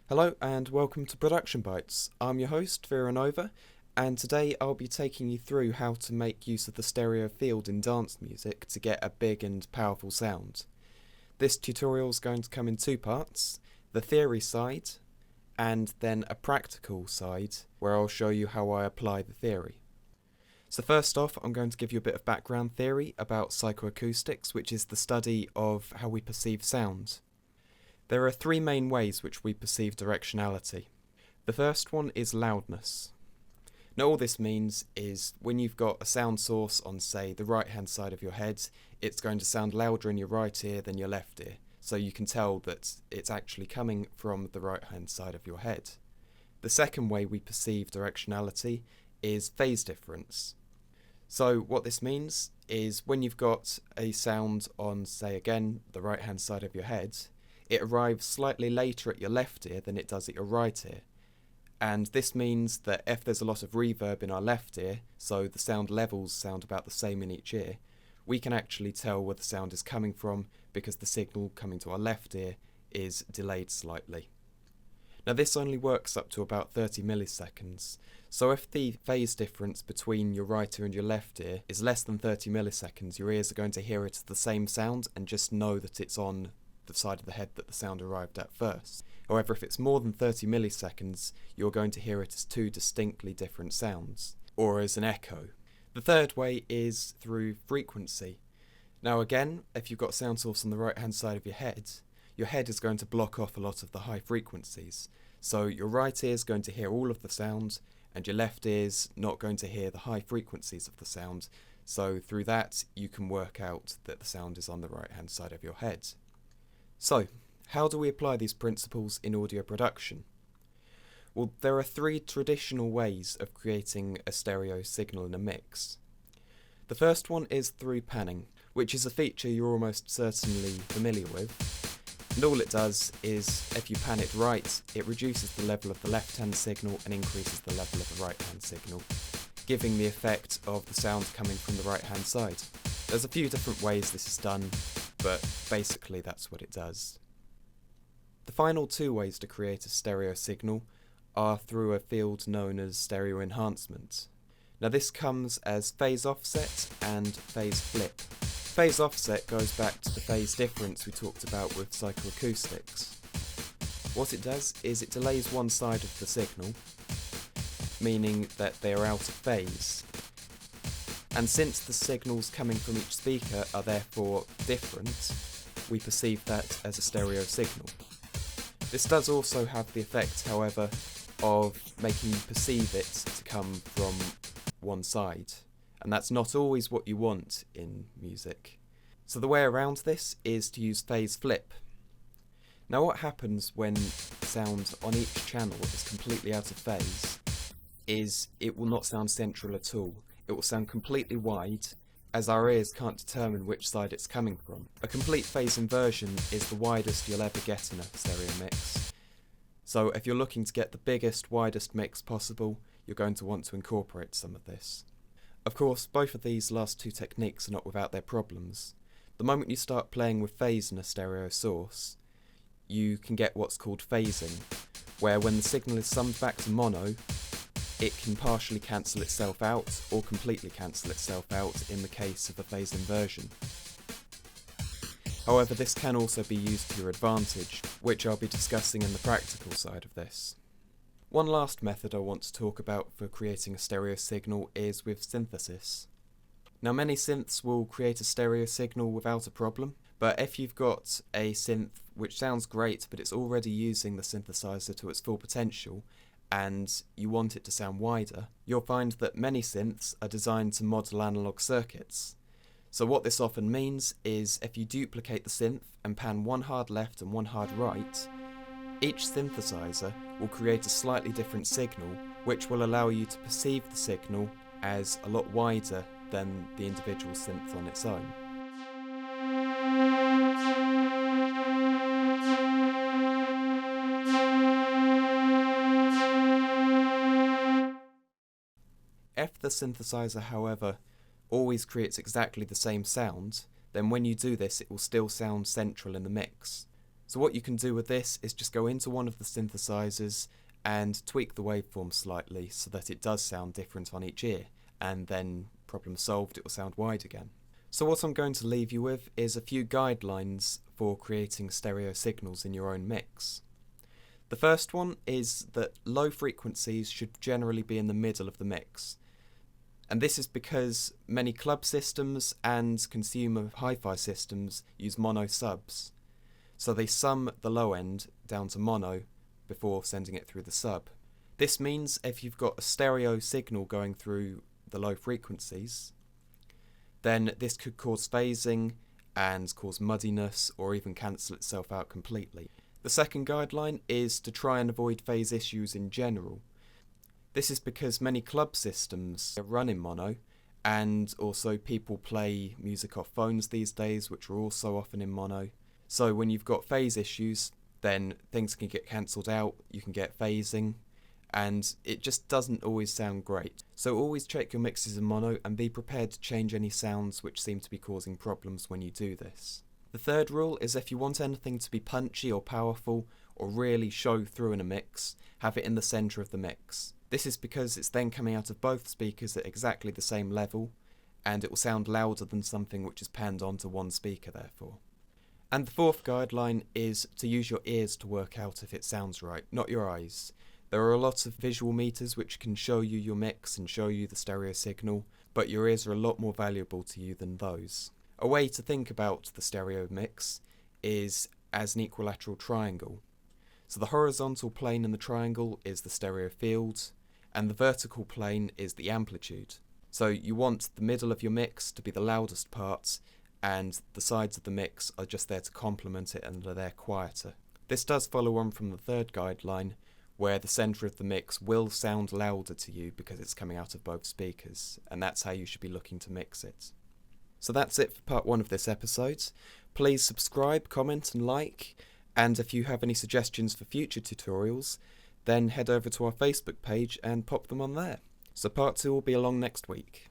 Hello and welcome to Production Bytes. I'm your host, Veranova, and today I'll be taking you through how to make use of the stereo field in dance music to get a big and powerful sound. This tutorial is going to come in two parts, the theory side and then a practical side where I'll show you how I apply the theory. So first off, I'm going to give you a bit of background theory about psychoacoustics, which is the study of how we perceive sound. There are three main ways which we perceive directionality. The first one is loudness. Now all this means is when you've got a sound source on, say, the right hand side of your head, it's going to sound louder in your right ear than your left ear, so you can tell that it's actually coming from the right hand side of your head. The second way we perceive directionality is phase difference. So what this means is when you've got a sound on, say again, the right hand side of your head, it arrives slightly later at your left ear than it does at your right ear. And this means that if there's a lot of reverb in our left ear, so the sound levels sound about the same in each ear, we can actually tell where the sound is coming from because the signal coming to our left ear is delayed slightly. Now this only works up to about 30 milliseconds, so if the phase difference between your right ear and your left ear is less than 30 milliseconds, your ears are going to hear it as the same sound and just know that it's on the side of the head that the sound arrived at first. However, if it's more than 30 milliseconds, you're going to hear it as two distinctly different sounds, or as an echo. The third way is through frequency. Now again, if you've got a sound source on the right hand side of your head is going to block off a lot of the high frequencies. So your right ear is going to hear all of the sound, and your left ear's not going to hear the high frequencies of the sound. So through that, you can work out that the sound is on the right hand side of your head. So, how do we apply these principles in audio production? Well, there are three traditional ways of creating a stereo signal in a mix. The first one is through panning, which is a feature you're almost certainly familiar with. And all it does is, if you pan it right, it reduces the level of the left-hand signal and increases the level of the right-hand signal, giving the effect of the sound coming from the right-hand side. There's a few different ways this is done, but basically that's what it does. The final two ways to create a stereo signal are through a field known as stereo enhancement. Now this comes as phase offset and phase flip. Phase offset goes back to the phase difference we talked about with psychoacoustics. What it does is it delays one side of the signal, meaning that they are out of phase. And since the signals coming from each speaker are therefore different, we perceive that as a stereo signal. This does also have the effect, however, of making you perceive it to come from one side, and that's not always what you want in music. So the way around this is to use phase flip. Now what happens when sound on each channel is completely out of phase is it will not sound central at all. It will sound completely wide, as our ears can't determine which side it's coming from. A complete phase inversion is the widest you'll ever get in a stereo mix. So if you're looking to get the biggest, widest mix possible, you're going to want to incorporate some of this. Of course, both of these last two techniques are not without their problems. The moment you start playing with phase in a stereo source, you can get what's called phasing, where when the signal is summed back to mono, it can partially cancel itself out or completely cancel itself out in the case of a phase inversion. However, this can also be used to your advantage, which I'll be discussing in the practical side of this. One last method I want to talk about for creating a stereo signal is with synthesis. Now many synths will create a stereo signal without a problem, but if you've got a synth which sounds great but it's already using the synthesizer to its full potential, and you want it to sound wider, you'll find that many synths are designed to model analog circuits. So what this often means is if you duplicate the synth and pan one hard left and one hard right, each synthesizer will create a slightly different signal, which will allow you to perceive the signal as a lot wider than the individual synth on its own. If the synthesizer, however, always creates exactly the same sound, then when you do this it will still sound central in the mix. So what you can do with this is just go into one of the synthesizers and tweak the waveform slightly so that it does sound different on each ear, and then problem solved, it will sound wide again. So what I'm going to leave you with is a few guidelines for creating stereo signals in your own mix. The first one is that low frequencies should generally be in the middle of the mix. And this is because many club systems and consumer hi-fi systems use mono subs. So they sum the low end down to mono before sending it through the sub. This means if you've got a stereo signal going through the low frequencies, then this could cause phasing and cause muddiness or even cancel itself out completely. The second guideline is to try and avoid phase issues in general. This is because many club systems run in mono, and also people play music off phones these days, which are also often in mono. So when you've got phase issues, then things can get cancelled out, you can get phasing, and it just doesn't always sound great. So always check your mixes in mono and be prepared to change any sounds which seem to be causing problems when you do this. The third rule is if you want anything to be punchy or powerful or really show through in a mix, have it in the centre of the mix. This is because it's then coming out of both speakers at exactly the same level, and it will sound louder than something which is panned onto one speaker therefore. And the fourth guideline is to use your ears to work out if it sounds right, not your eyes. There are a lot of visual meters which can show you your mix and show you the stereo signal, but your ears are a lot more valuable to you than those. A way to think about the stereo mix is as an equilateral triangle. So the horizontal plane in the triangle is the stereo field, and the vertical plane is the amplitude. So you want the middle of your mix to be the loudest parts, and the sides of the mix are just there to complement it and are there quieter. This does follow on from the third guideline, where the centre of the mix will sound louder to you because it's coming out of both speakers, and that's how you should be looking to mix it. So that's it for part 1 of this episode. Please subscribe, comment and like, and if you have any suggestions for future tutorials, then head over to our Facebook page and pop them on there. So part 2 will be along next week.